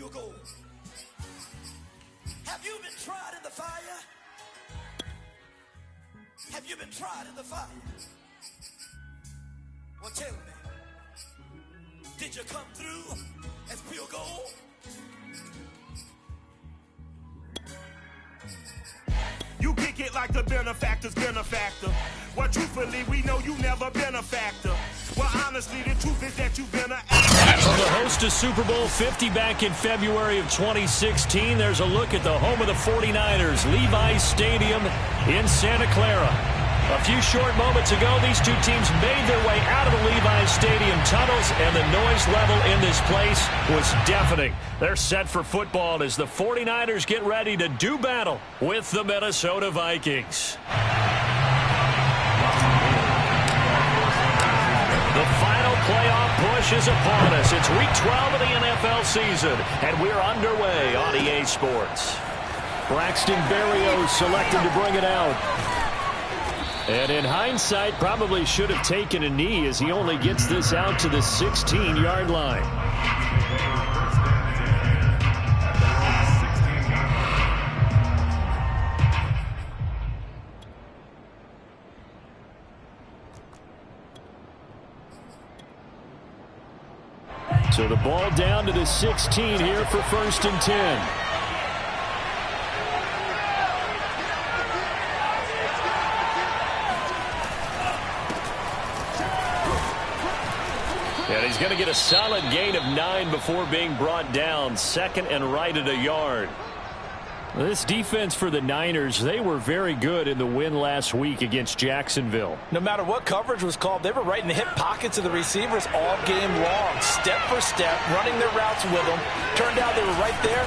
field goal. Have you been tried in the fire? Have you been tried in the fire? Well, tell me, did you come through as pure gold? You kick it like the benefactor's benefactor. Well, truthfully, we know you never been a factor. Well, honestly, the truth is that you've been an actor. From the host of Super Bowl 50 back in February of 2016, there's a look at the home of the 49ers, Levi's Stadium in Santa Clara. A few short moments ago, these two teams made their way out of the Levi's Stadium tunnels, and the noise level in this place was deafening. They're set for football as the 49ers get ready to do battle with the Minnesota Vikings. The final playoff push is upon us. It's Week 12 of the NFL season, and we're underway on EA Sports. Braxton Berrios selected to bring it out. And in hindsight, probably should have taken a knee as he only gets this out to the 16-yard line. So the ball down to the 16 here for 1st and 10. And he's going to get a solid gain of 9 before being brought down. 2nd and right at a yard. This defense for the Niners, they were very good in the win last week against Jacksonville. No matter what coverage was called, they were right in the hip pockets of the receivers all game long. Step for step, running their routes with them. Turned out they were right there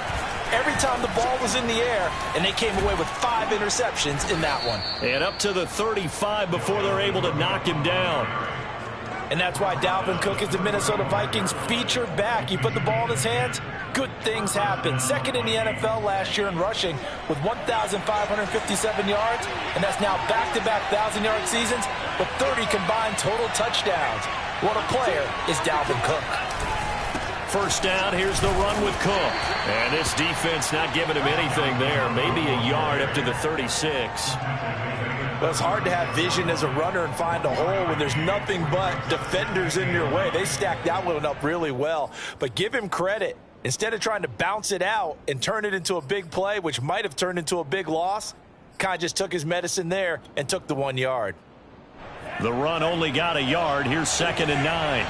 every time the ball was in the air, and they came away with 5 interceptions in that one. And up to the 35 before they're able to knock him down. And that's why Dalvin Cook is the Minnesota Vikings featured back. You put the ball in his hands, good things happen. 2nd in the NFL last year in rushing with 1,557 yards, and that's now back-to-back 1,000-yard seasons with 30 combined total touchdowns. What a player is Dalvin Cook. First down, here's the run with Cook. And this defense not giving him anything there. Maybe a yard up to the 36. Well, it's hard to have vision as a runner and find a hole when there's nothing but defenders in your way. They stacked that one up really well. But give him credit. Instead of trying to bounce it out and turn it into a big play, which might have turned into a big loss, kind of just took his medicine there and took the 1 yard. The run only got a yard. Here's 2nd and 9.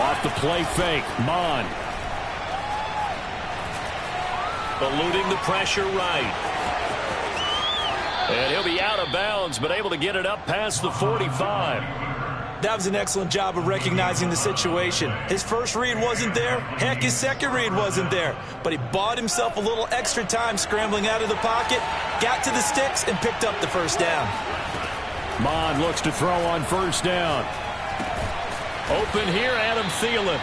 Off the play fake, Mon. Eluding the pressure right. And he'll be out of bounds, but able to get it up past the 45. That was an excellent job of recognizing the situation. His first read wasn't there. Heck, his second read wasn't there. But he bought himself a little extra time scrambling out of the pocket, got to the sticks, and picked up the first down. Mon looks to throw on 1st down. Open here, Adam Thielen.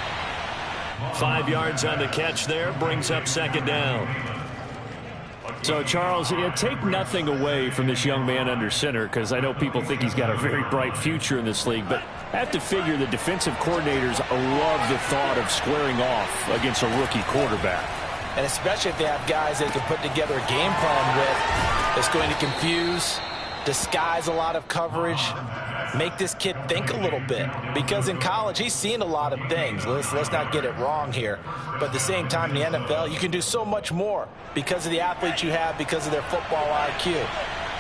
5 yards on the catch there, brings up 2nd down. So, Charles, take nothing away from this young man under center, because I know people think he's got a very bright future in this league, but I have to figure the defensive coordinators love the thought of squaring off against a rookie quarterback. And especially if they have guys they can put together a game plan with that's going to confuse, disguise a lot of coverage, make this kid think a little bit. Because in college, he's seen a lot of things. Let's not get it wrong here. But at the same time, in the NFL, you can do so much more because of the athletes you have, because of their football IQ.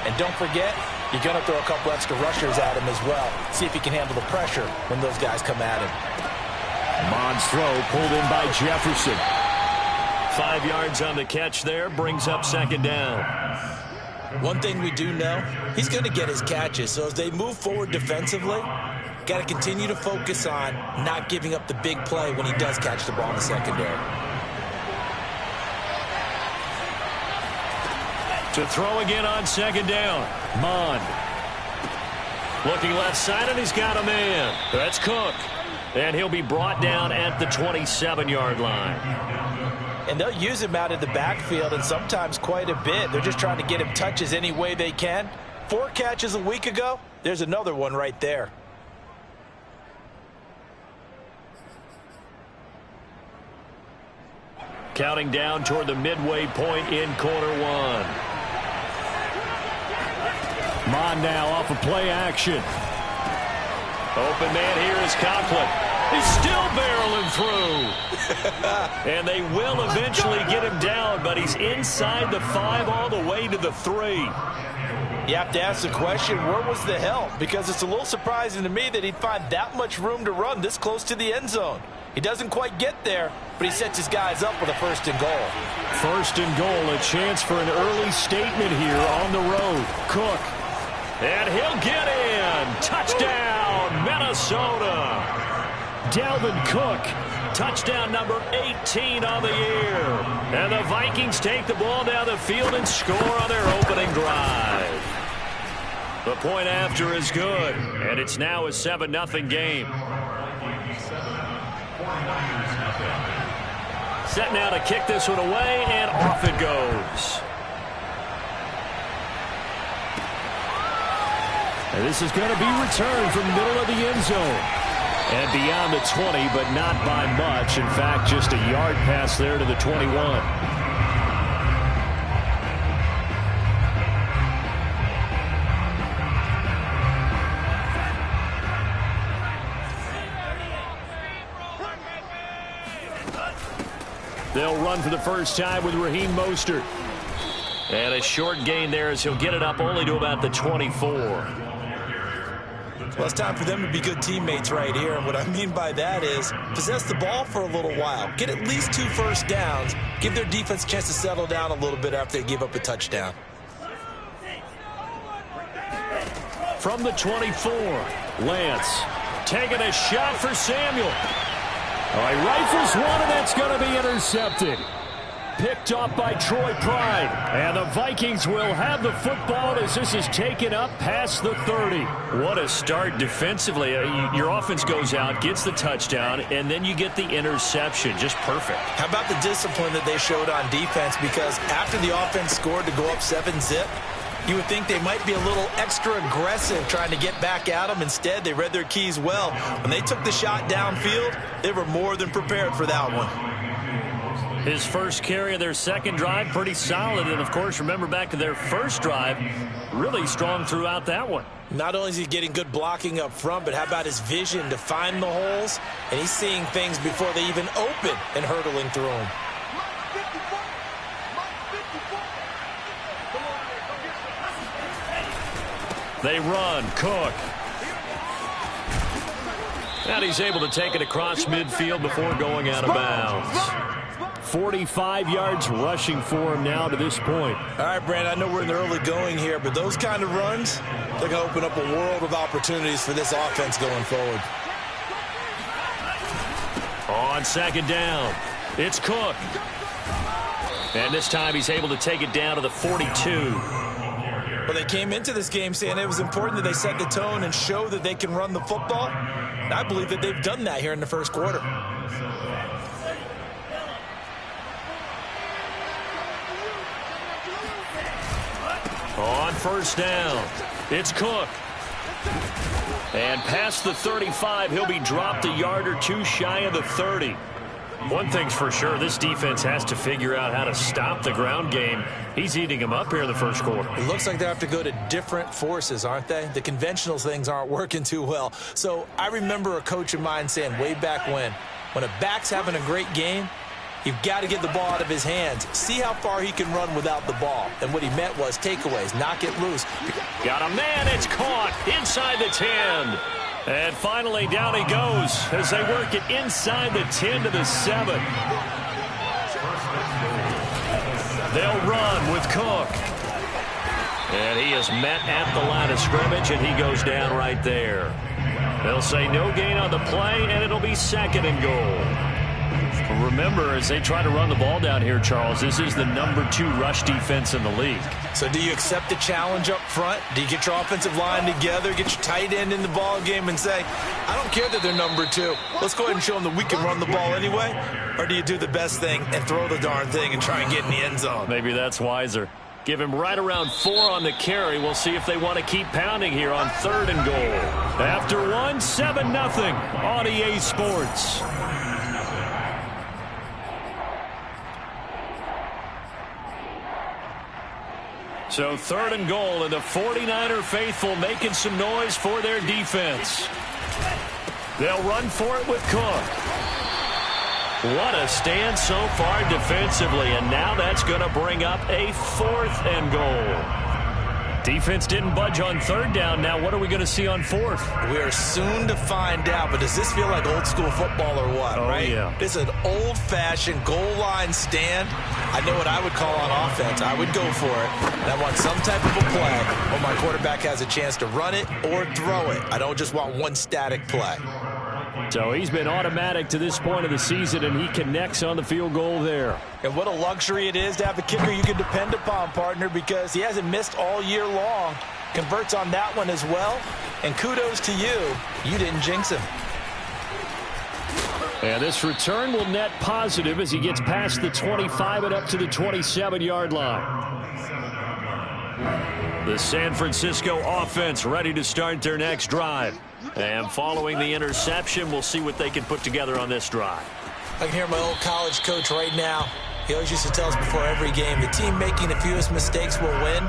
And don't forget, you're going to throw a couple extra rushers at him as well. See if he can handle the pressure when those guys come at him. Mon's throw pulled in by Jefferson. 5 yards on the catch there, brings up 2nd down. One thing we do know, he's going to get his catches. So as they move forward defensively, got to continue to focus on not giving up the big play when he does catch the ball in the secondary. To throw again on 2nd down, Mon. Looking left side, and he's got a man. That's Cook. And he'll be brought down at the 27-yard line. And they'll use him out of the backfield, and sometimes quite a bit. They're just trying to get him touches any way they can. 4 catches a week ago. There's another one right there. Counting down toward the midway point in quarter one. Mon now off of play action. Open man here is Conklin. He's still barreling through. And they will eventually get him down, but he's inside the 5 all the way to the 3. You have to ask the question, where was the help? Because it's a little surprising to me that he'd find that much room to run this close to the end zone. He doesn't quite get there, but he sets his guys up with a 1st and goal. 1st and goal, a chance for an early statement here on the road. Cook. And he'll get in. Touchdown, Minnesota. Dalvin Cook, touchdown number 18 on the year. And the Vikings take the ball down the field and score on their opening drive. The point after is good, and it's now a 7-0 game. Set now to kick this one away, and off it goes. And this is going to be returned from the middle of the end zone. And beyond the 20, but not by much. In fact, just a yard pass there to the 21. They'll run for the first time with Raheem Mostert. And a short gain there as he'll get it up only to about the 24. Well, it's time for them to be good teammates right here. And what I mean by that is possess the ball for a little while. Get at least 2 first downs. Give their defense a chance to settle down a little bit after they give up a touchdown. From the 24, Lance taking a shot for Samuel. All right, rifles one, and that's going to be intercepted. Picked off by Troy Pride. And the Vikings will have the football as this is taken up past the 30. What a start defensively. Your offense goes out, gets the touchdown, and then you get the interception. Just perfect. How about the discipline that they showed on defense? Because after the offense scored to go up 7-zip, you would think they might be a little extra aggressive trying to get back at them. Instead, they read their keys well. When they took the shot downfield, they were more than prepared for that one. His first carry of their second drive, pretty solid. And, of course, remember back to their first drive, really strong throughout that one. Not only is he getting good blocking up front, but how about his vision to find the holes? And he's seeing things before they even open and hurtling through them. They run. Cook. And he's able to take it across midfield before going out of bounds. 45 yards rushing for him now to this point. All right, Brand, I know we're in the early going here, but those kind of runs, they're going to open up a world of opportunities for this offense going forward. On second down, it's Cook. And this time he's able to take it down to the 42. Well, they came into this game saying it was important that they set the tone and show that they can run the football. And I believe that they've done that here in the first quarter. On first down, it's Cook. And past the 35, he'll be dropped a yard or two shy of the 30. One thing's for sure, this defense has to figure out how to stop the ground game. He's eating them up here in the first quarter. It looks like they have to go to different forces, aren't they? The conventional things aren't working too well. So I remember a coach of mine saying way back when a back's having a great game, you've got to get the ball out of his hands. See how far he can run without the ball. And what he meant was takeaways, knock it loose. Got a man, it's caught inside the 10. And finally, down he goes as they work it inside the 10 to the 7. They'll run with Cook. And he is met at the line of scrimmage, and he goes down right there. They'll say no gain on the play, and it'll be second and goal. Remember, as they try to run the ball down here, Charles, this is the number 2 rush defense in the league. So do you accept the challenge up front? Do you get your offensive line together, get your tight end in the ball game and say, I don't care that they're number 2. Let's go ahead and show them that we can run the ball anyway? Or do you do the best thing and throw the darn thing and try and get in the end zone? Maybe that's wiser. Give him right around 4 on the carry. We'll see if they want to keep pounding here on third and goal. After one, 7-0 on EA Sports. So 3rd and goal, and the 49er faithful making some noise for their defense. They'll run for it with Cook. What a stand so far defensively, and now that's going to bring up a 4th and goal. Defense didn't budge on 3rd down. Now what are we going to see on 4th? We are soon to find out, but does this feel like old school football or what, right? Yeah. This is an old-fashioned goal line stand. I know what I would call on offense. I would go for it. And I want some type of a play where my quarterback has a chance to run it or throw it. I don't just want one static play. So he's been automatic to this point of the season, and he connects on the field goal there. And what a luxury it is to have a kicker you can depend upon, partner, because he hasn't missed all year long. Converts on that one as well. And kudos to you. You didn't jinx him. And this return will net positive as he gets past the 25 and up to the 27-yard line. The San Francisco offense ready to start their next drive. And following the interception, we'll see what they can put together on this drive. I can hear my old college coach right now. He always used to tell us before every game, the team making the fewest mistakes will win.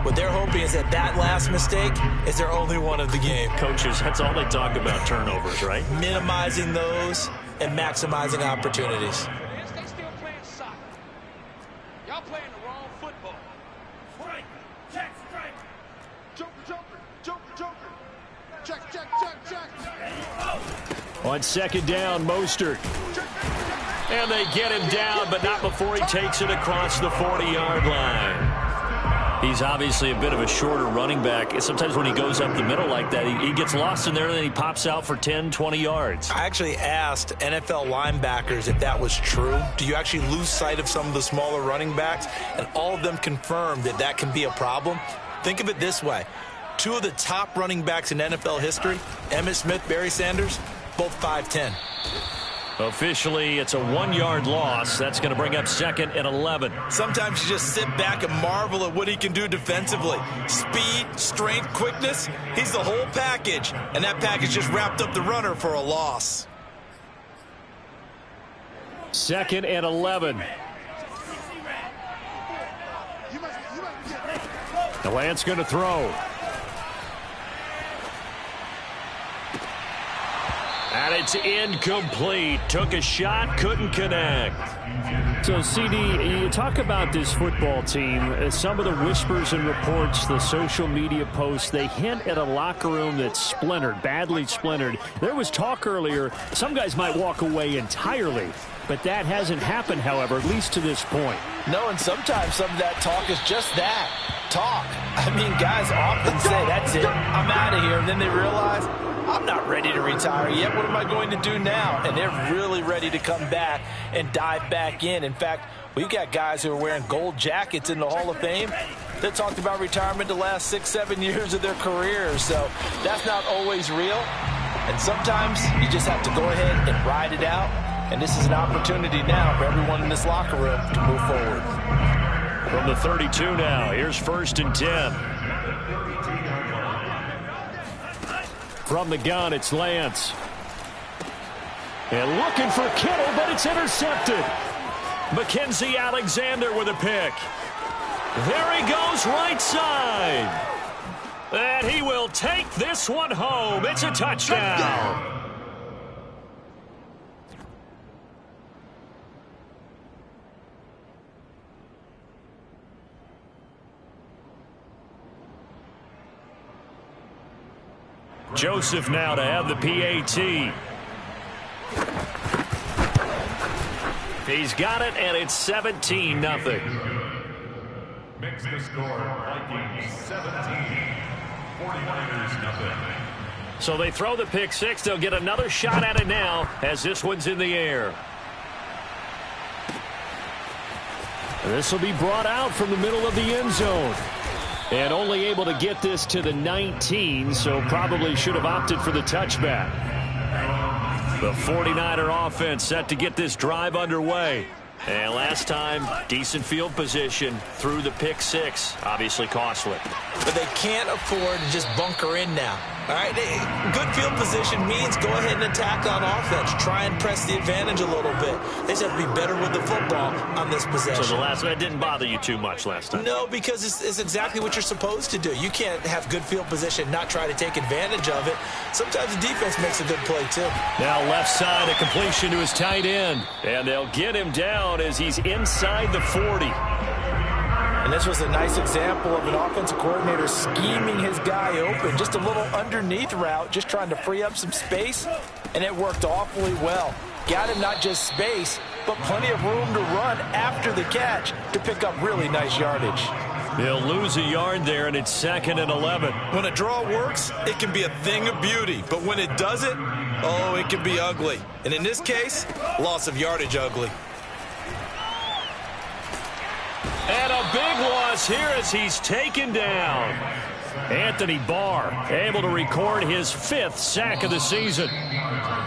What they're hoping is that last mistake is their only one of the game. Coaches, that's all they talk about, turnovers, right? Minimizing those and maximizing opportunities. Stay still playing soccer. Y'all playing the wrong football. Strike, check, strike. Joker, joker, joker, joker. Check, check, check, check. On 2nd down, Mostert. And they get him down, but not before he takes it across the 40-yard line. He's obviously a bit of a shorter running back. Sometimes when he goes up the middle like that, he gets lost in there, and then he pops out for 10, 20 yards. I actually asked NFL linebackers if that was true. Do you actually lose sight of some of the smaller running backs? And all of them confirmed that that can be a problem. Think of it this way. 2 of the top running backs in NFL history, Emmitt Smith, Barry Sanders, both 5'10". Officially, it's a 1-yard loss. That's going to bring up 2nd and 11. Sometimes you just sit back and marvel at what he can do defensively. Speed, strength, quickness, he's the whole package. And that package just wrapped up the runner for a loss. 2nd and 11. The Lance going to throw. And it's incomplete. Took a shot, couldn't connect. So, CD, you talk about this football team. Some of the whispers and reports, the social media posts, they hint at a locker room that's splintered, badly splintered. There was talk earlier, some guys might walk away entirely. But that hasn't happened, however, at least to this point. No, and sometimes some of that talk is just that, talk. I mean, guys often say, that's it, I'm out of here. And then they realize, I'm not ready to retire yet. What am I going to do now? And they're really ready to come back and dive back in. In fact, we've got guys who are wearing gold jackets in the Hall of Fame that talked about retirement the last 6, 7 years of their careers. So that's not always real. And sometimes you just have to go ahead and ride it out. And this is an opportunity now for everyone in this locker room to move forward. From the 32 now, here's 1st and 10. From the gun, it's Lance. And looking for Kittle, but it's intercepted. Mackenzie Alexander with a pick. There he goes, right side. And he will take this one home. It's a touchdown. Joseph now to have the PAT. He's got it, and it's 17-0. Makes the score Vikings 17, 49ers nothing. So they throw the pick six. They'll get another shot at it now as this one's in the air. This will be brought out from the middle of the end zone. And only able to get this to the 19, so probably should have opted for the touchback. The 49er offense set to get this drive underway. And last time, decent field position through the pick six. Obviously costly. But they can't afford to just bunker in now. All right, good field position means go ahead and attack on offense. Try and press the advantage a little bit. They just have to be better with the football on this possession. So the last one didn't bother you too much last time? No, because it's exactly what you're supposed to do. You can't have good field position, not try to take advantage of it. Sometimes the defense makes a good play, too. Now left side, a completion to his tight end. And they'll get him down as he's inside the 40. And this was a nice example of an offensive coordinator scheming his guy open. Just a little underneath route, just trying to free up some space, and it worked awfully well. Got him not just space, but plenty of room to run after the catch to pick up really nice yardage. He'll lose a yard there, and it's 2nd and 11. When a draw works, it can be a thing of beauty. But when it doesn't, oh, it can be ugly. And in this case, loss of yardage ugly. And a big loss here as he's taken down. Anthony Barr able to record his 5th sack of the season.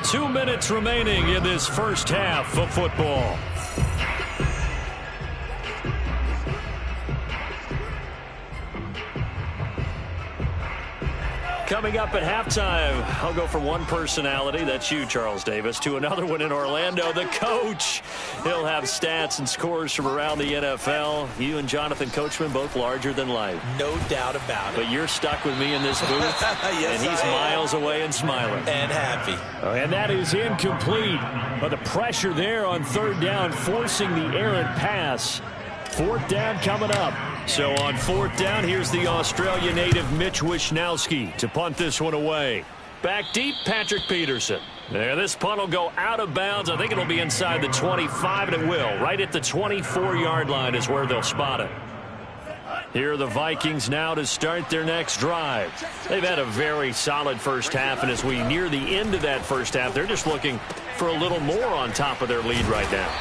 2 minutes remaining in this first half of football. Coming up at halftime, I'll go from one personality, that's you, Charles Davis, to another one in Orlando, the coach. He'll have stats and scores from around the NFL. You and Jonathan Coachman, both larger than life. No doubt about it. But you're stuck with me in this booth, yes, and he's miles away and smiling. And happy. And that is incomplete. But the pressure there on 3rd down, forcing the errant pass. 4th down coming up. So on 4th down, here's the Australia native Mitch Wishnowski to punt this one away. Back deep, Patrick Peterson. There, this punt will go out of bounds. I think it'll be inside the 25, and it will. Right at the 24-yard line is where they'll spot it. Here are the Vikings now to start their next drive. They've had a very solid first half, and as we near the end of that first half, they're just looking for a little more on top of their lead right now.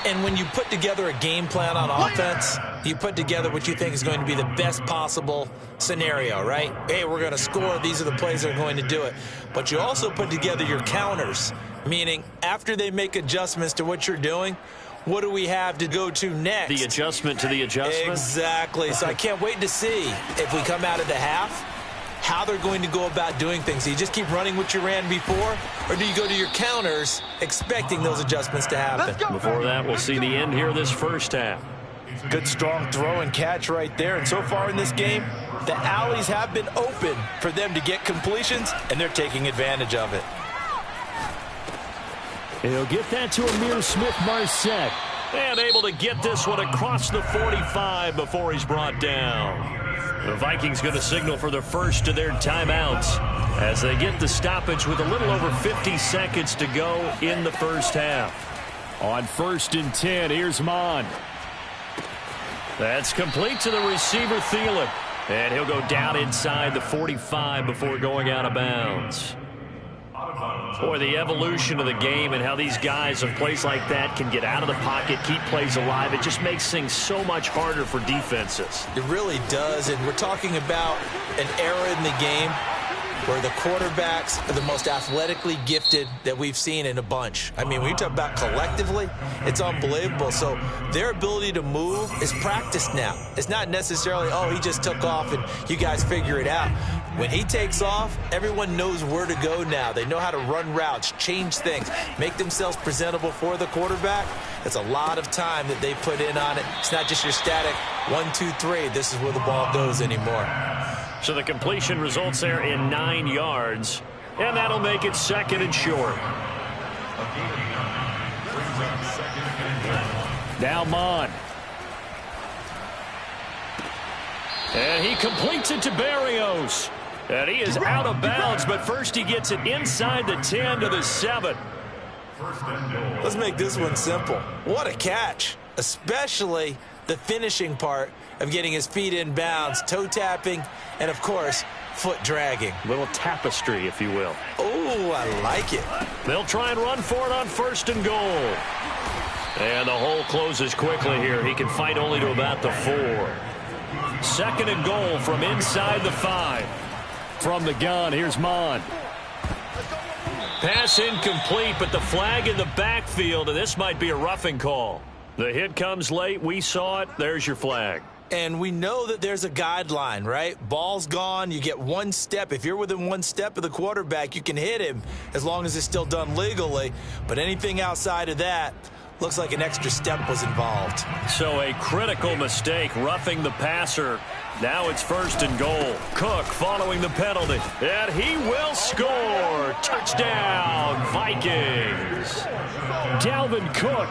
And when you put together a game plan on offense, you put together what you think is going to be the best possible scenario, right? Hey, we're going to score. These are the plays that are going to do it. But you also put together your counters, meaning after they make adjustments to what you're doing, what do we have to go to next? The adjustment to the adjustment? Exactly. So I can't wait to see if we come out of the half, how they're going to go about doing things. Do you just keep running what you ran before, or do you go to your counters expecting those adjustments to happen? Before that, we'll see the end here of this first half. Good strong throw and catch right there. And so far in this game, the alleys have been open for them to get completions, and they're taking advantage of it. He'll get that to Amir Smith-Marset. And able to get this one across the 45 before he's brought down. The Vikings going to signal for the first of their timeouts as they get the stoppage with a little over 50 seconds to go in the first half. On 1st and 10, here's Mond. That's complete to the receiver, Thielen. And he'll go down inside the 45 before going out of bounds. Boy, the evolution of the game and how these guys in plays like that can get out of the pocket, keep plays alive, it just makes things so much harder for defenses. It really does, and we're talking about an era in the game where the quarterbacks are the most athletically gifted that we've seen in a bunch. I mean, when you talk about collectively, it's unbelievable. So their ability to move is practiced now. It's not necessarily, oh, he just took off and you guys figure it out. When he takes off, everyone knows where to go now. They know how to run routes, change things, make themselves presentable for the quarterback. It's a lot of time that they put in on it. It's not just your static 1, 2, 3. This is where the ball goes anymore. So the completion results there in 9 yards, and that'll make it 2nd and short. Now Mond. And he completes it to Berrios. And he is out of bounds, but first he gets it inside the 10 to the 7. Let's make this one simple. What a catch, especially the finishing part of getting his feet in bounds, toe tapping, and of course, foot dragging. Little tapestry, if you will. Oh, I like it. They'll try and run for it on 1st and goal. And the hole closes quickly here. He can fight only to about the 4. 2nd and goal from inside the 5. From the gun, here's Mond. Pass incomplete, but the flag in the backfield, and this might be a roughing call. The hit comes late. We saw it. There's your flag. And we know that there's a guideline, right? Ball's gone, you get one step. If you're within one step of the quarterback, you can hit him as long as it's still done legally. But anything outside of that, looks like an extra step was involved. So a critical mistake, roughing the passer. Now it's 1st and goal. Cook following the penalty. And he will score. Touchdown, Vikings. Dalvin Cook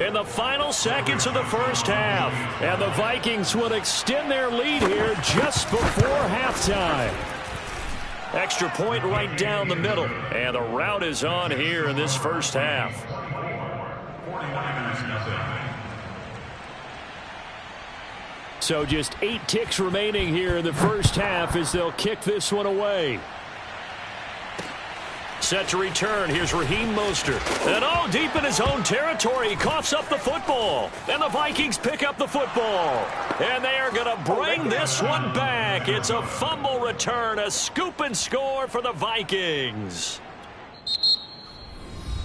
in the final seconds of the first half. And the Vikings will extend their lead here just before halftime. Extra point right down the middle. And the route is on here in this first half. 49ers nothing. So just 8 ticks remaining here in the first half as they'll kick this one away. Set to return. Here's Raheem Mostert. And deep in his own territory. He coughs up the football. And the Vikings pick up the football. And they are going to bring this one back. It's a fumble return. A scoop and score for the Vikings.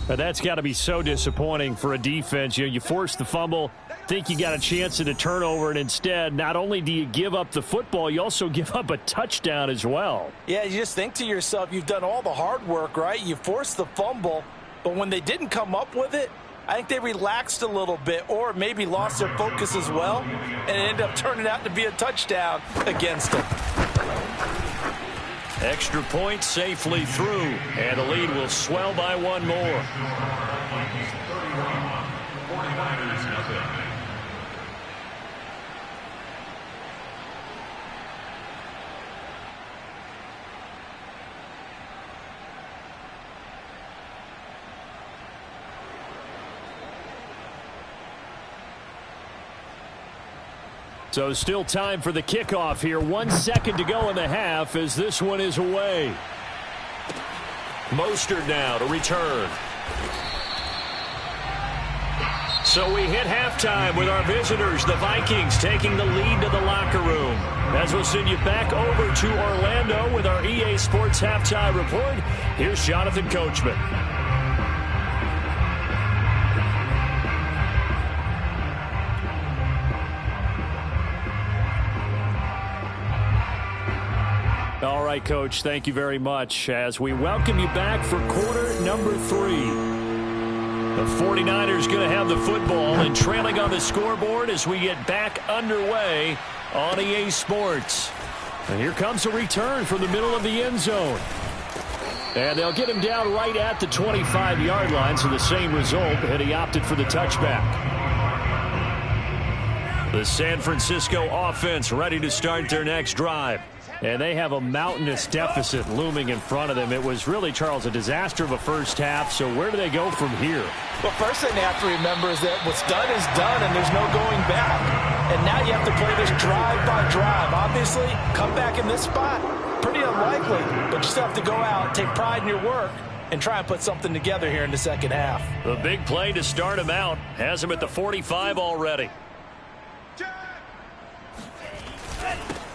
But that's got to be so disappointing for a defense. You force the fumble, think you got a chance at a turnover, and instead, not only do you give up the football, you also give up a touchdown as well. Yeah, you just think to yourself, you've done all the hard work, right? You forced the fumble, but when they didn't come up with it, I think they relaxed a little bit or maybe lost their focus as well, and it ended up turning out to be a touchdown against them. Extra point safely through, and the lead will swell by one more. 49ers nothing. So still time for the kickoff here. 1 second to go in the half as this one is away. Mostert now to return. So we hit halftime with our visitors, the Vikings, taking the lead to the locker room. As we'll send you back over to Orlando with our EA Sports Halftime Report, here's Jonathan Coachman. All right, Coach, thank you very much as we welcome you back for quarter number 3. The 49ers going to have the football and trailing on the scoreboard as we get back underway on EA Sports. And here comes a return from the middle of the end zone. And they'll get him down right at the 25-yard line, so the same result, and he opted for the touchback. The San Francisco offense ready to start their next drive. And they have a mountainous deficit looming in front of them. It was really, Charles, a disaster of a first half. So where do they go from here? Well, first thing they have to remember is that what's done is done, and there's no going back. And now you have to play this drive by drive. Obviously, come back in this spot, pretty unlikely. But you still have to go out, take pride in your work, and try and put something together here in the second half. The big play to start him out has him at the 45 already.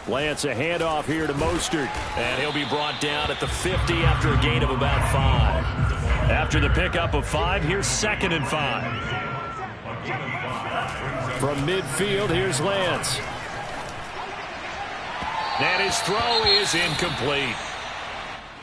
Lance, a handoff here to Mostert, and he'll be brought down at the 50 after a gain of about 5. After the pickup of 5, here's 2nd and 5. From midfield, here's Lance. And his throw is incomplete.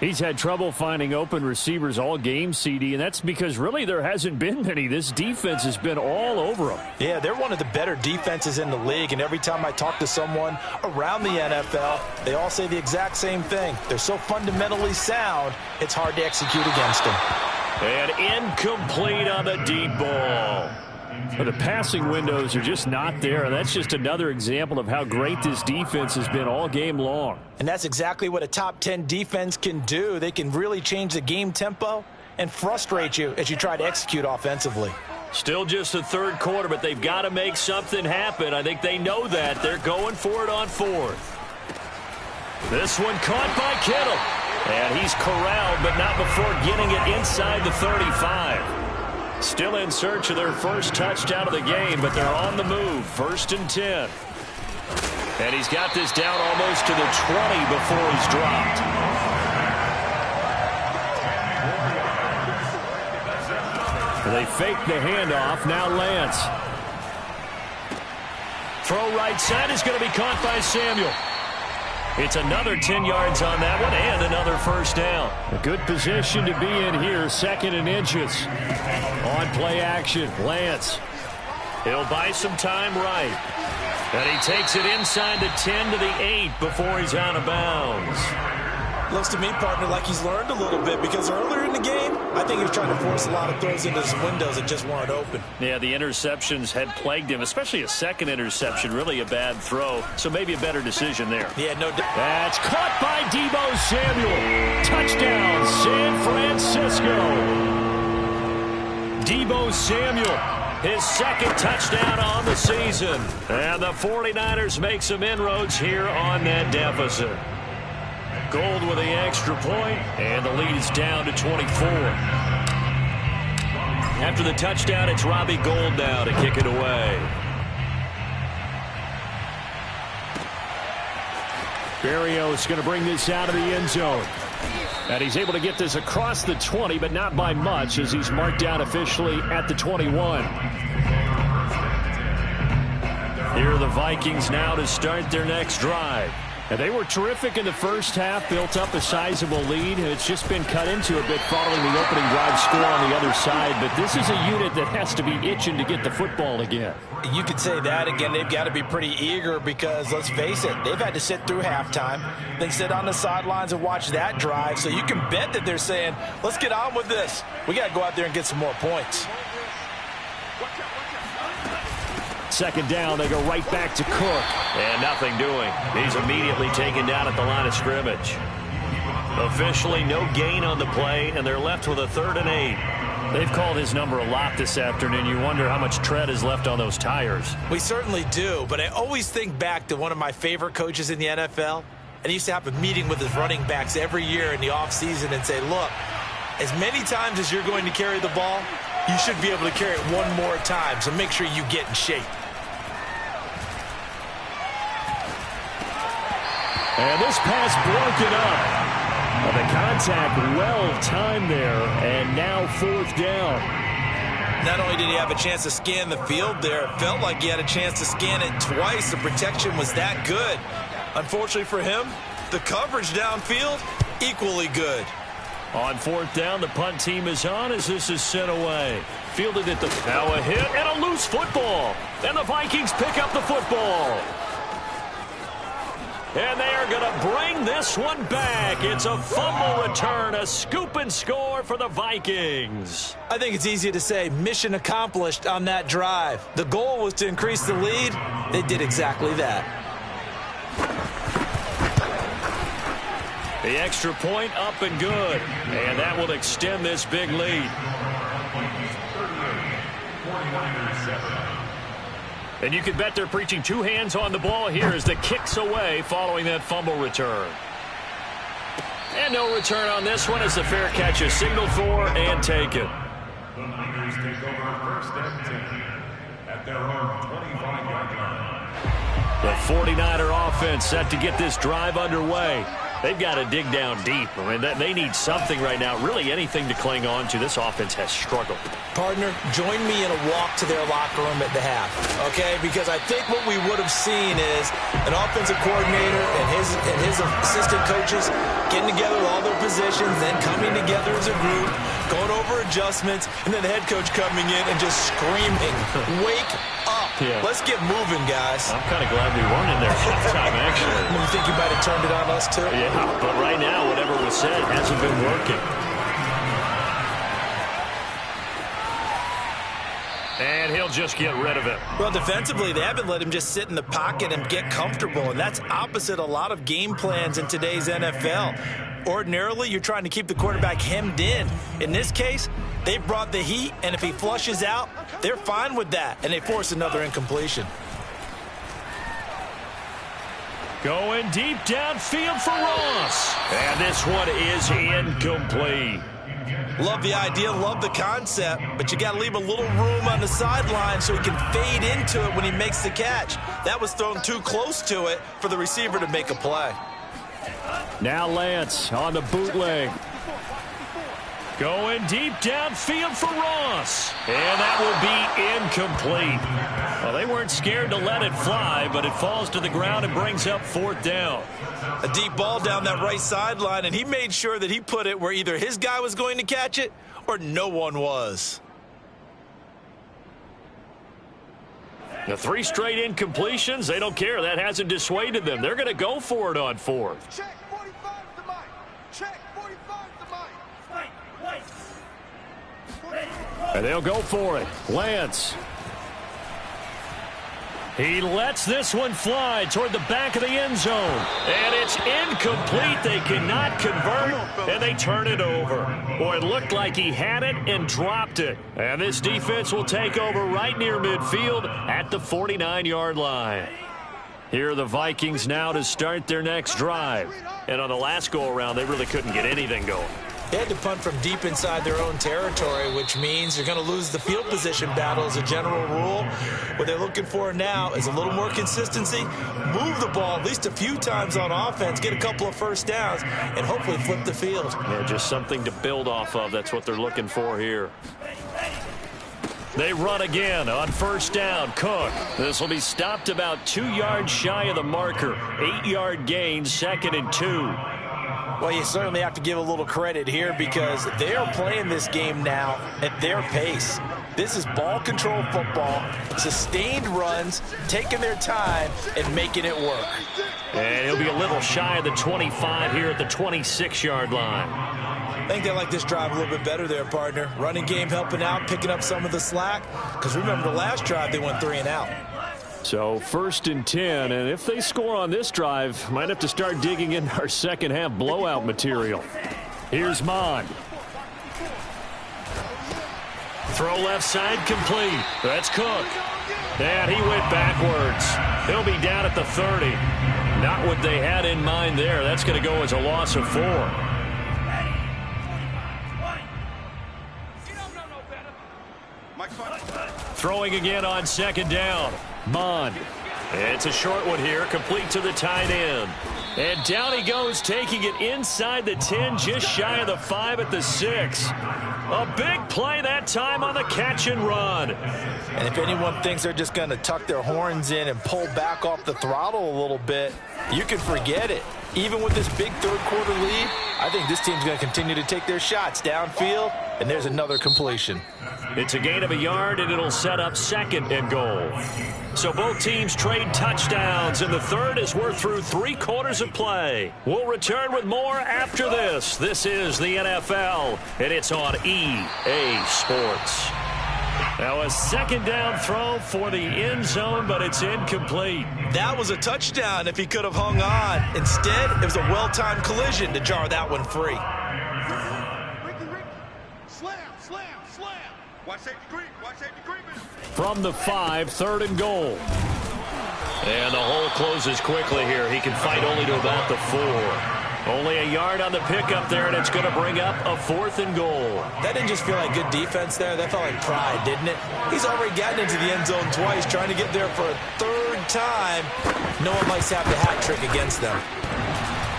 He's had trouble finding open receivers all game, CD, and that's because really there hasn't been many. This defense has been all over them. Yeah, they're one of the better defenses in the league, and every time I talk to someone around the NFL, they all say the exact same thing. They're so fundamentally sound, it's hard to execute against them. And incomplete on the deep ball. But the passing windows are just not there. That's just another example of how great this defense has been all game long. And that's exactly what a top 10 defense can do. They can really change the game tempo and frustrate you as you try to execute offensively. Still just the third quarter, but they've got to make something happen. I think they know that. They're going for it on 4th. This one caught by Kittle. And he's corralled, but not before getting it inside the 35. Still in search of their first touchdown of the game, but they're on the move. 1st and 10. And he's got this down almost to the 20 before he's dropped. They fake the handoff. Now Lance. throw right side is going to be caught by Samuel. It's another 10 yards on that one and another first down. A good position to be in here, 2nd and inches. On play action, Lance. He'll buy some time right. And he takes it inside the 10 to the 8 before he's out of bounds. Looks to me, partner, like he's learned a little bit because earlier in the game, I think he was trying to force a lot of throws into some windows that just weren't open. Yeah, the interceptions had plagued him, especially a second interception, really a bad throw. So maybe a better decision there. Yeah, no doubt. That's caught by Deebo Samuel. Touchdown, San Francisco. Deebo Samuel, his 2nd touchdown on the season. And the 49ers make some inroads here on that deficit. Gold with the extra point, and the lead is down to 24. After the touchdown, it's Robbie Gould now to kick it away. Berrios going to bring this out of the end zone. And he's able to get this across the 20, but not by much, as he's marked down officially at the 21. Here are the Vikings now to start their next drive. And they were terrific in the first half, built up a sizable lead, and it's just been cut into a bit following the opening drive score on the other side. But this is a unit that has to be itching to get the football again. You could say that again. They've got to be pretty eager because, let's face it, they've had to sit through halftime, then sit on the sidelines and watch that drive. So you can bet that they're saying, let's get on with this. We got to go out there and get some more points. 2nd down, they go right back to Cook. And nothing doing. He's immediately taken down at the line of scrimmage. Officially no gain on the play, and they're left with a 3rd and 8. They've called his number a lot this afternoon. You wonder how much tread is left on those tires. We certainly do, but I always think back to one of my favorite coaches in the NFL, and he used to have a meeting with his running backs every year in the offseason and say, look, as many times as you're going to carry the ball, you should be able to carry it one more time, so make sure you get in shape. And this pass broken up. The contact well-timed there, and now 4th down. Not only did he have a chance to scan the field there, it felt like he had a chance to scan it twice. The protection was that good. Unfortunately for him, the coverage downfield, equally good. On 4th down, the punt team is on as this is sent away. Fielded at the now a hit and a loose football. And the Vikings pick up the football. And they are going to bring this one back. It's a fumble return, a scoop and score for the Vikings. I think it's easy to say mission accomplished on that drive. The goal was to increase the lead. They did exactly that. The extra point up and good. And that will extend this big lead. And you can bet they're preaching 2 hands on the ball here as the kick's away following that fumble return. And no return on this one as the fair catch is signaled for and taken. The Niners take over 1st and 10 at their own 25-yard line. The 49er offense set to get this drive underway. They've got to dig down deep. I mean, they need something right now, really anything to cling on to. This offense has struggled. Partner, join me in a walk to their locker room at the half, okay? Because I think what we would have seen is an offensive coordinator and his assistant coaches getting together with all their positions, then coming together as a group, going over adjustments, and then the head coach coming in and just screaming, wake up. Yeah. Let's get moving, guys. I'm kind of glad we weren't in there halftime, actually. You think you might have turned it on us, too? Yeah, but right now, whatever was said hasn't been working. And he'll just get rid of it. Well, defensively, they haven't let him just sit in the pocket and get comfortable, and that's opposite a lot of game plans in today's NFL. Ordinarily, you're trying to keep the quarterback hemmed in. In this case, they brought the heat, and if he flushes out, they're fine with that, and they force another incompletion. Going deep downfield for Ross. And this one is incomplete. Love the idea, love the concept, but you got to leave a little room on the sideline so he can fade into it when he makes the catch. That was thrown too close to it for the receiver to make a play. Now Lance on the bootleg. Going deep downfield for Ross. And that will be incomplete. Well, they They weren't scared to let it fly, but it falls to the ground and brings up 4th down. A deep ball down that right sideline, and he made sure that he put it where either his guy was going to catch it or no one was. The 3 straight incompletions, they don't care. That hasn't dissuaded them. They're going to go for it on 4th. Check 45 to the mic. Check 45 to the mic. And they'll go for it. Lance. He lets this one fly toward the back of the end zone. And it's incomplete. They cannot convert, and they turn it over. Boy, it looked like he had it and dropped it. And this defense will take over right near midfield at the 49-yard line. Here are the Vikings now to start their next drive. And on the last go-around, they really couldn't get anything going. They had to punt from deep inside their own territory, which means they're going to lose the field position battle as a general rule. What they're looking for now is a little more consistency, move the ball at least a few times on offense, get a couple of first downs, and hopefully flip the field. Yeah, just something to build off of. That's what they're looking for here. They run again on 1st down. Cook. This will be stopped about 2 yards shy of the marker. 8-yard gain, 2nd and 2. Well, you certainly have to give a little credit here because they are playing this game now at their pace. This is ball control football, sustained runs, taking their time, and making it work. And he'll be a little shy of the 25 here at the 26-yard line. I think they like this drive a little bit better there, partner. Running game helping out, picking up some of the slack. Because remember the last drive, they went 3 and out. So 1st and 10, and if they score on this drive, might have to start digging in our second half blowout material. Here's Mond. Throw left side complete. That's Cook. And he went backwards. He'll be down at the 30. Not what they had in mind there. That's going to go as a loss of 4. Throwing again on 2nd down. Mond. It's a short one here, complete to the tight end. And down he goes, taking it inside the 10, just shy of the 5 at the 6. A big play that time on the catch and run. And if anyone thinks they're just going to tuck their horns in and pull back off the throttle a little bit, you can forget it. Even with this big 3rd quarter lead, I think this team's going to continue to take their shots downfield, and there's another completion. It's a gain of a yard, and it'll set up 2nd and goal. So both teams trade touchdowns, and the 3rd as we're through 3 quarters of play. We'll return with more after this. This is the NFL, and it's on EA Sports. Now a 2nd down throw for the end zone, but it's incomplete. That was a touchdown if he could have hung on. Instead, it was a well-timed collision to jar that one free. From the 5, 3rd and goal. And the hole closes quickly here. He can fight only to about the 4. Only a yard on the pickup there, and it's going to bring up a 4th and goal. That didn't just feel like good defense there. That felt like pride, didn't it? He's already gotten into the end zone twice, trying to get there for a 3rd time. No one likes to have the hat trick against them.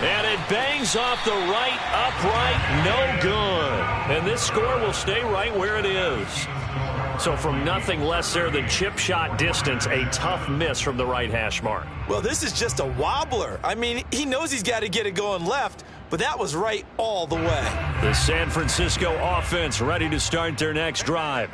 And it bangs off the right upright, no good. And this score will stay right where it is. So from nothing less there than chip shot distance, a tough miss from the right hash mark. Well, this is just a wobbler. I mean, he knows he's got to get it going left, but that was right all the way. The San Francisco offense ready to start their next drive.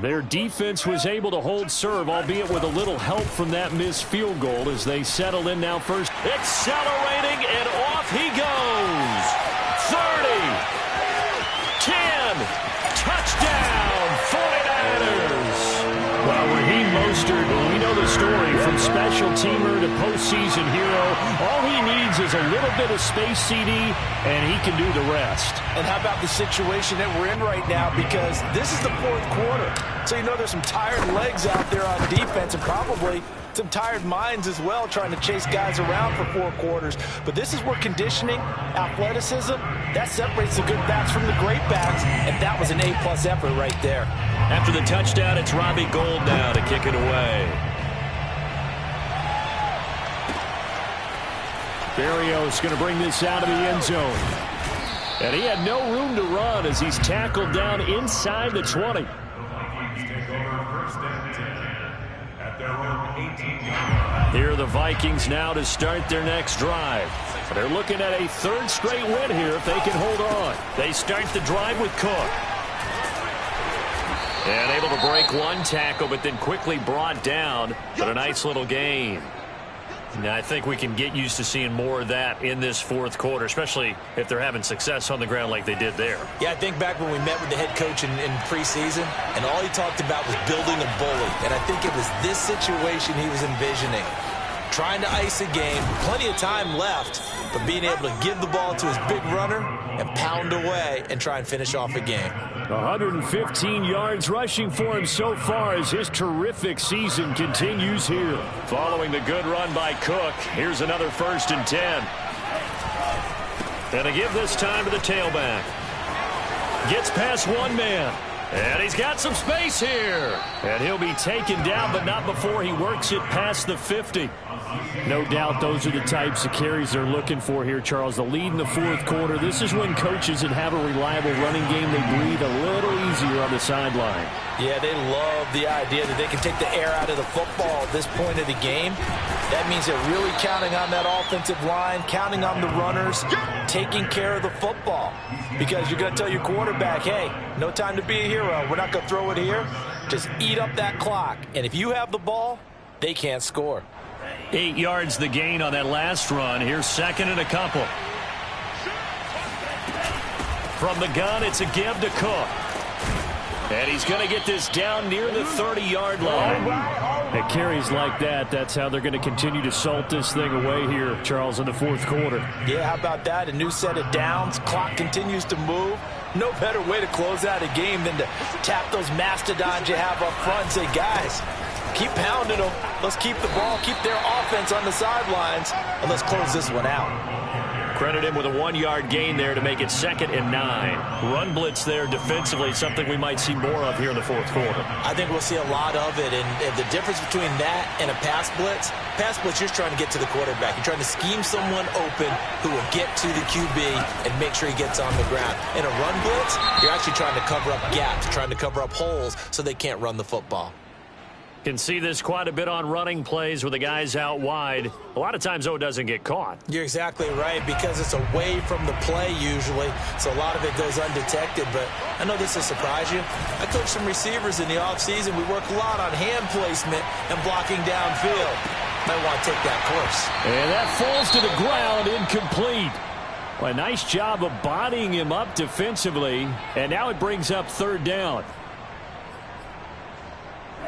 Their defense was able to hold serve, albeit with a little help from that missed field goal as they settle in now first. Accelerating, and off he goes. 30, 10, touchdown, 49ers. Well, Raheem Mostert, we know the story from special teamer to postseason hero. All he needs is a little bit of space, CD, and he can do the rest. And how about the situation that we're in right now? Because this is the 4th quarter. So you know there's some tired legs out there on defense and probably some tired minds as well trying to chase guys around for 4 quarters. But this is where conditioning, athleticism, that separates the good backs from the great backs. And that was an A-plus effort right there. After the touchdown, it's Robbie Gould now to kick it away. Berrios going to bring this out of the end zone. And he had no room to run as he's tackled down inside the 20. Vikings take over 1st and 10 at their their own 18-yard line. Here are the Vikings now to start their next drive. They're looking at a third straight win here if they can hold on. They start the drive with Cook. And able to break one tackle, but then quickly brought down. But a nice little gain. Now, I think we can get used to seeing more of that in this fourth quarter, especially if they're having success on the ground like they did there. Yeah, I think back when we met with the head coach in preseason, and all he talked about was building a bully. And I think it was this situation he was envisioning. Trying to ice a game, plenty of time left, but being able to give the ball to his big runner and pound away and try and finish off a game. 115 yards rushing for him so far as his terrific season continues here. Following the good run by Cook, here's another 1st and 10. And a give this time to the tailback. Gets past one man. And he's got some space here. And he'll be taken down, but not before he works it past the 50. No doubt those are the types of carries they're looking for here, Charles. The lead in the fourth quarter. This is when coaches that have a reliable running game, they breathe a little easier on the sideline. Yeah, they love the idea that they can take the air out of the football at this point of the game. That means they're really counting on that offensive line, counting on the runners, taking care of the football. Because you're going to tell your quarterback, hey, no time to be a hero. We're not going to throw it here. Just eat up that clock. And if you have the ball, they can't score. 8 yards the gain on that last run. Here's 2nd and a couple. From the gun, it's a give to Cook. And he's going to get this down near the 30-yard line. At carries like that, that's how they're going to continue to salt this thing away here, Charles, in the fourth quarter. Yeah, how about that? A new set of downs. Clock continues to move. No better way to close out a game than to tap those mastodons you have up front and say, guys, keep pounding them. Let's keep the ball, keep their offense on the sidelines, and let's close this one out. Credit him with a 1-yard gain there to make it 2nd and 9. Run blitz there defensively, something we might see more of here in the fourth quarter. I think we'll see a lot of it, and the difference between that and a pass blitz, you're just trying to get to the quarterback. You're trying to scheme someone open who will get to the QB and make sure he gets on the ground. In a run blitz, you're actually trying to cover up gaps, trying to cover up holes so they can't run the football. Can see this quite a bit on running plays with the guys out wide. A lot of times, though, it doesn't get caught. You're exactly right, because it's away from the play usually, so a lot of it goes undetected. But I know this will surprise you. I coach some receivers in the offseason. We work a lot on hand placement and blocking downfield. Might want to take that course. And that falls to the ground, incomplete. Well, a nice job of bodying him up defensively, and now it brings up 3rd down.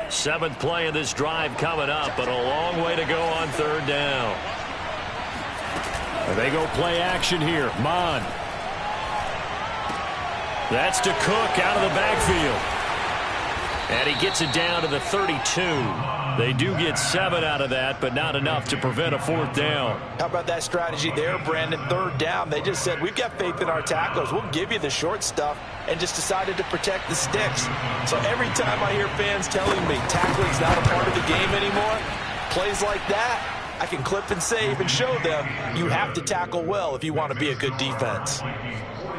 7th play of this drive coming up, but a long way to go on 3rd down. And they go play action here. Mon. That's to Cook out of the backfield. And he gets it down to the 32. They do get 7 out of that, but not enough to prevent a 4th down. How about that strategy there, Brandon? 3rd down. They just said, we've got faith in our tackles. We'll give you the short stuff, and just decided to protect the sticks. So every time I hear fans telling me tackling's not a part of the game anymore, plays like that, I can clip and save and show them you have to tackle well if you want to be a good defense.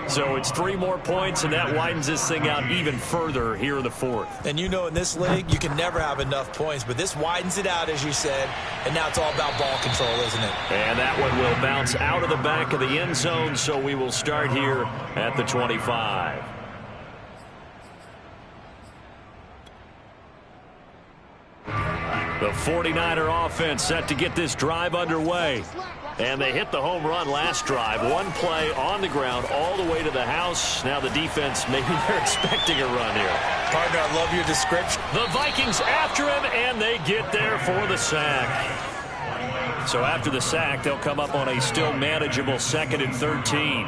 So it's 3 more points, and that widens this thing out even further here in the 4th. And you know, in this league, you can never have enough points, but this widens it out, as you said, and now it's all about ball control, isn't it? And that one will bounce out of the back of the end zone, so we will start here at the 25. The 49er offense set to get this drive underway. And they hit the home run last drive. 1 play on the ground all the way to the house. Now the defense, maybe they're expecting a run here. Partner, I love your description. The Vikings after him, and they get there for the sack. So after the sack, they'll come up on a still manageable 2nd and 13.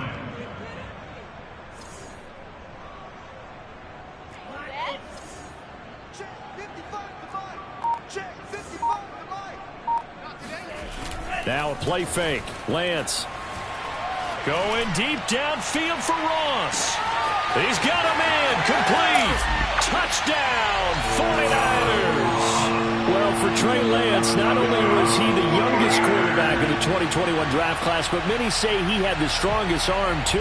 Now a play fake. Lance going deep downfield for Ross. He's got a man. Complete. Touchdown, 49ers. Well, for Trey Lance, not only was he the youngest quarterback in the 2021 draft class, but many say he had the strongest arm, too,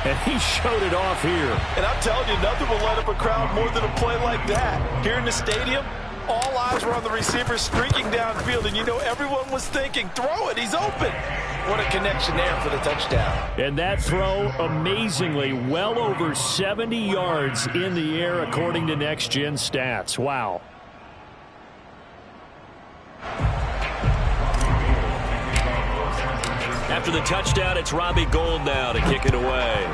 and he showed it off here. And I'm telling you, nothing will light up a crowd more than a play like that. Here in the stadium, All eyes were on the receiver streaking downfield, and you know everyone was thinking, throw it, he's open. What a connection there for the touchdown. And that throw, amazingly, well over 70 yards in the air, according to Next Gen Stats. Wow. After the touchdown, it's Robbie Gould now to kick it away.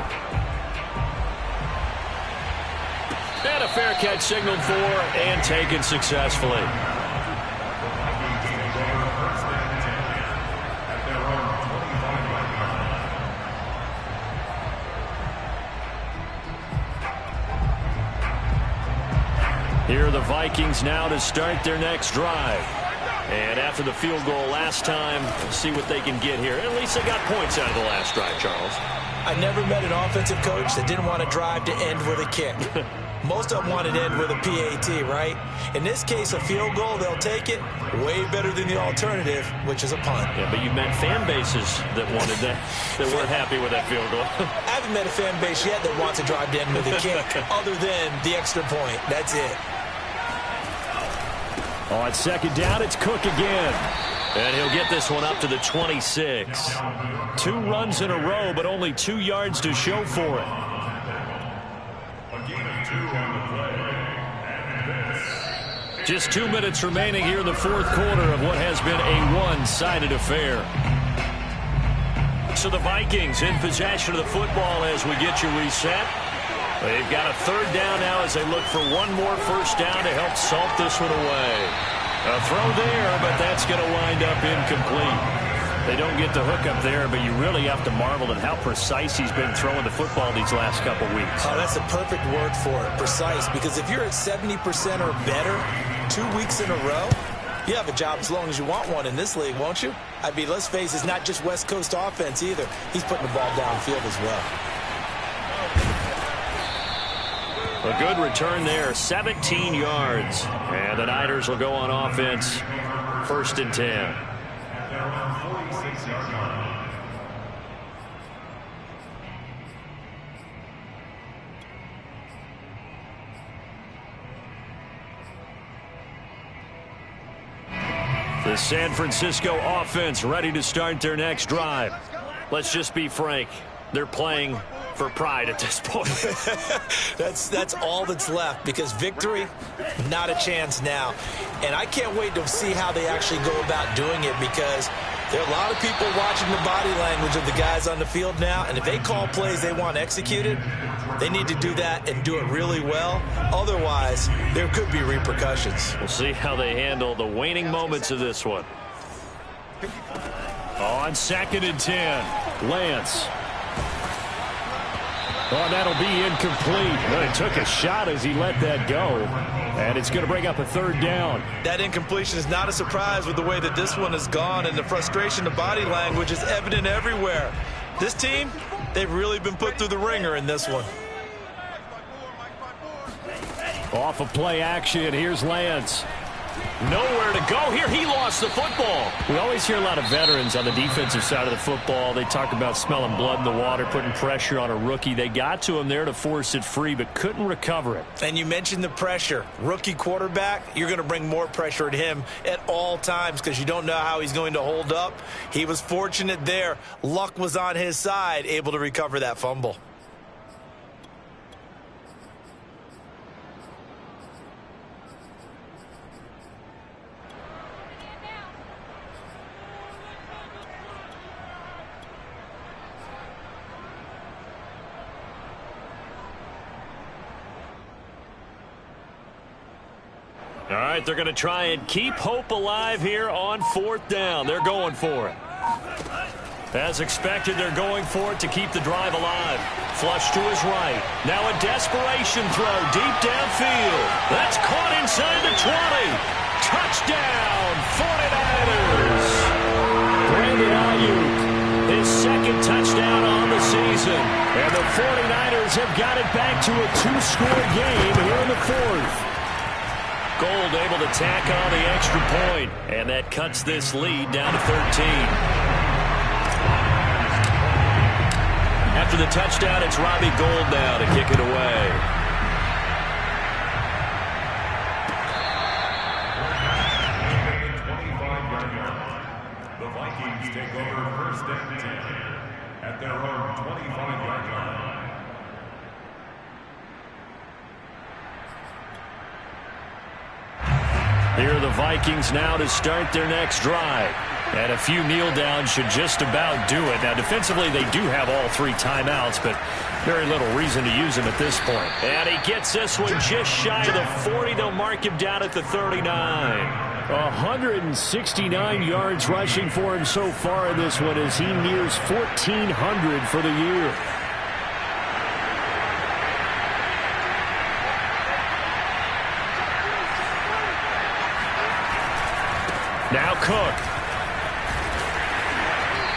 And a fair catch signaled for and taken successfully. Here are the Vikings now to start their next drive. And after the field goal last time, see what they can get here. At least they got points out of the last drive, Charles. I never met an offensive coach that didn't want a drive to end with a kick. Most of them wanted to end with a PAT, right? In this case, a field goal, they'll take it. Way better than the alternative, which is a punt. Yeah, but you've met fan bases that wanted that, that weren't happy with that field goal. I haven't met a fan base yet that wants a drive to end with a kick, other than the extra point. That's it. On second down, it's Cook again. And he'll get this one up to the 26. 2 runs in a row, but only 2 yards to show for it. Just 2 minutes remaining here in the fourth quarter of what has been a one-sided affair. So the Vikings in possession of the football as we get you reset. They've got a third down now as they look for one more first down to help salt this one away. A throw there, but that's going to wind up incomplete. They don't get the hook up there, but you really have to marvel at how precise he's been throwing the football these last couple weeks. Oh, that's a perfect word for it, precise, because if you're at 70% or better 2 weeks in a row, you have a job as long as you want one in this league, won't you? I mean, let's face it, it's not just West Coast offense either. He's putting the ball downfield as well. A good return there, 17 yards. And the Niners will go on offense, 1st and 10. The San Francisco offense ready to start their next drive. Let's just be frank. They're playing for pride at this point. That's all that's left, because victory, not a chance now. And I can't wait to see how they actually go about doing it, because there are a lot of people watching the body language of the guys on the field now, and if they call plays they want executed, they need to do that and do it really well. Otherwise, there could be repercussions. We'll see how they handle the waning moments of this one. On 2nd and 10, Lance. Oh, that'll be incomplete. Well, he took a shot as he let that go. And it's going to bring up a third down. That incompletion is not a surprise with the way that this one has gone, and the frustration of body language is evident everywhere. This team, they've really been put through the ringer in this one. Off of play action, here's Lance. Nowhere to go here. He lost the football. We always hear a lot of veterans on the defensive side of the football. They talk about smelling blood in the water, putting pressure on a rookie. They got to him there to force it free, but couldn't recover it. And you mentioned the pressure. Rookie quarterback, you're going to bring more pressure at him at all times because you don't know how he's going to hold up. He was fortunate there. Luck was on his side, able to recover that fumble. All right, they're going to try and keep hope alive here on 4th down. They're going for it. As expected, they're going for it to keep the drive alive. Flush to his right. Now a desperation throw deep downfield. That's caught inside the 20. Touchdown, 49ers. Brandon Ayuk, his 2nd touchdown on the season. And the 49ers have got it back to a 2-score game here in the 4th. Gould able to tack on the extra point, and that cuts this lead down to 13. After the touchdown, it's Robbie Gould now to kick it away. Vikings take over first and 10 at their own 25-yard line. Here are the Vikings now to start their next drive. And a few kneel downs should just about do it. Now, defensively, they do have all 3 timeouts, but very little reason to use them at this point. And he gets this one just shy of the 40. They'll mark him down at the 39. 169 yards rushing for him so far in this one as he nears 1,400 for the year. Now Cook.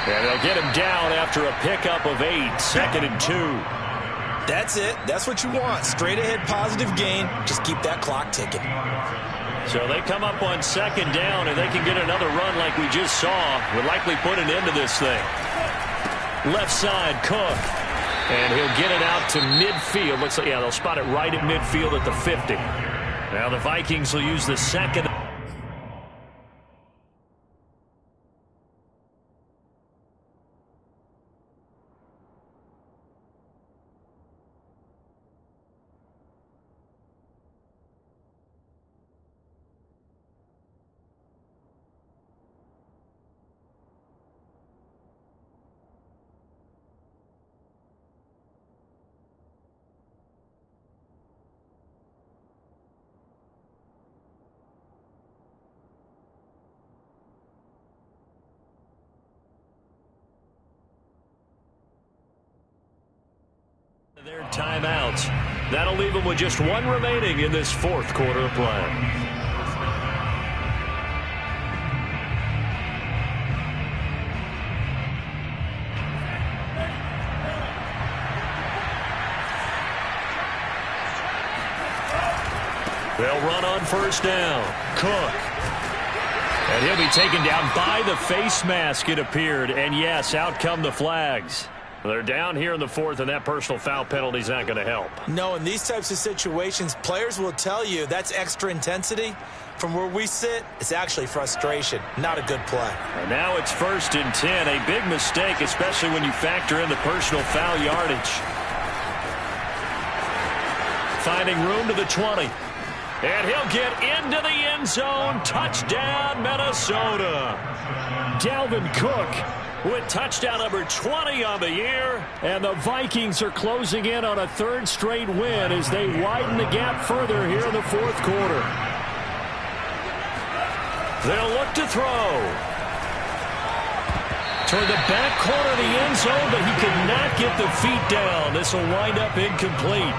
And they'll get him down after a pickup of 8, 2nd and 2. That's it. That's what you want. Straight ahead positive gain. Just keep that clock ticking. So they come up on 2nd down, and they can get another run like we just saw. Would likely put an end to this thing. Left side, Cook. And he'll get it out to midfield. Looks like, yeah, they'll spot it right at midfield at the 50. Now the Vikings will use the 2nd. Their timeouts. That'll leave them with just 1 remaining in this 4th quarter of play. They'll run on 1st down. Cook. And he'll be taken down by the face mask, it appeared. And yes, out come the flags. They're down here in the 4th, and that personal foul penalty is not going to help. No, in these types of situations, players will tell you that's extra intensity. From where we sit, it's actually frustration, not a good play. And now it's 1st and 10, a big mistake, especially when you factor in the personal foul yardage. Finding room to the 20. And he'll get into the end zone. Touchdown, Minnesota. Dalvin Cook with touchdown number 20 on the year. And the Vikings are closing in on a 3rd straight win as they widen the gap further here in the 4th quarter. They'll look to throw. Toward the back corner of the end zone, but he could not get the feet down. This will wind up incomplete.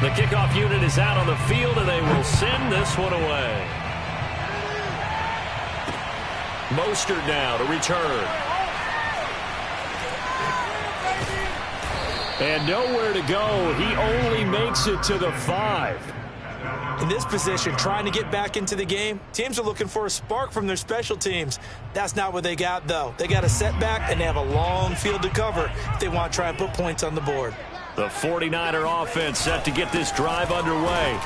The kickoff unit is out on the field, and they will send this one away. Mostert now to return. And nowhere to go. He only makes it to the 5. In this position, trying to get back into the game, teams are looking for a spark from their special teams. That's not what they got, though. They got a setback, and they have a long field to cover if they want to try and put points on the board. The 49er offense set to get this drive underway.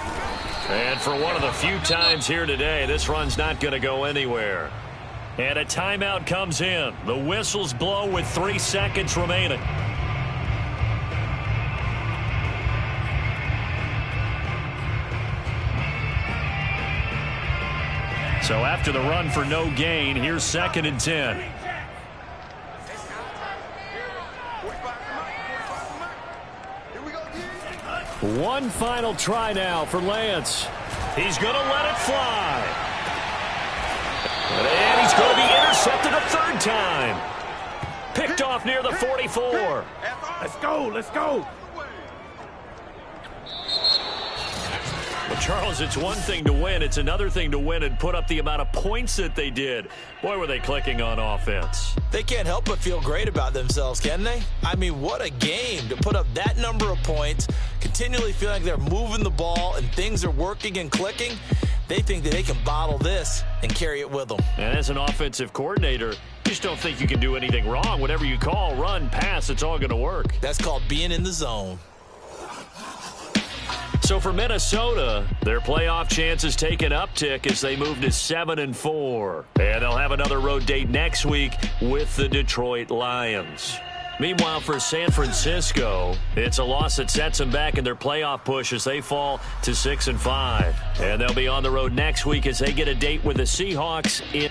And for one of the few times here today, this run's not going to go anywhere. And a timeout comes in. The whistles blow with 3 seconds remaining. So after the run for no gain, here's 2nd and 10. One final try now for Lance. He's going to let it fly. And he's going to be intercepted a 3rd time. Picked off near the 44. Let's go, let's go. Well, Charles, it's one thing to win. It's another thing to win and put up the amount of points that they did. Boy, were they clicking on offense. They can't help but feel great about themselves, can they? I mean, what a game to put up that number of points, continually feeling like they're moving the ball and things are working and clicking. They think that they can bottle this and carry it with them. And as an offensive coordinator, you just don't think you can do anything wrong. Whatever you call, run, pass, it's all going to work. That's called being in the zone. So for Minnesota, their playoff chances take an uptick as they move to 7-4. And they'll have another road date next week with the Detroit Lions. Meanwhile, for San Francisco, it's a loss that sets them back in their playoff push as they fall to 6-5. And they'll be on the road next week as they get a date with the Seahawks in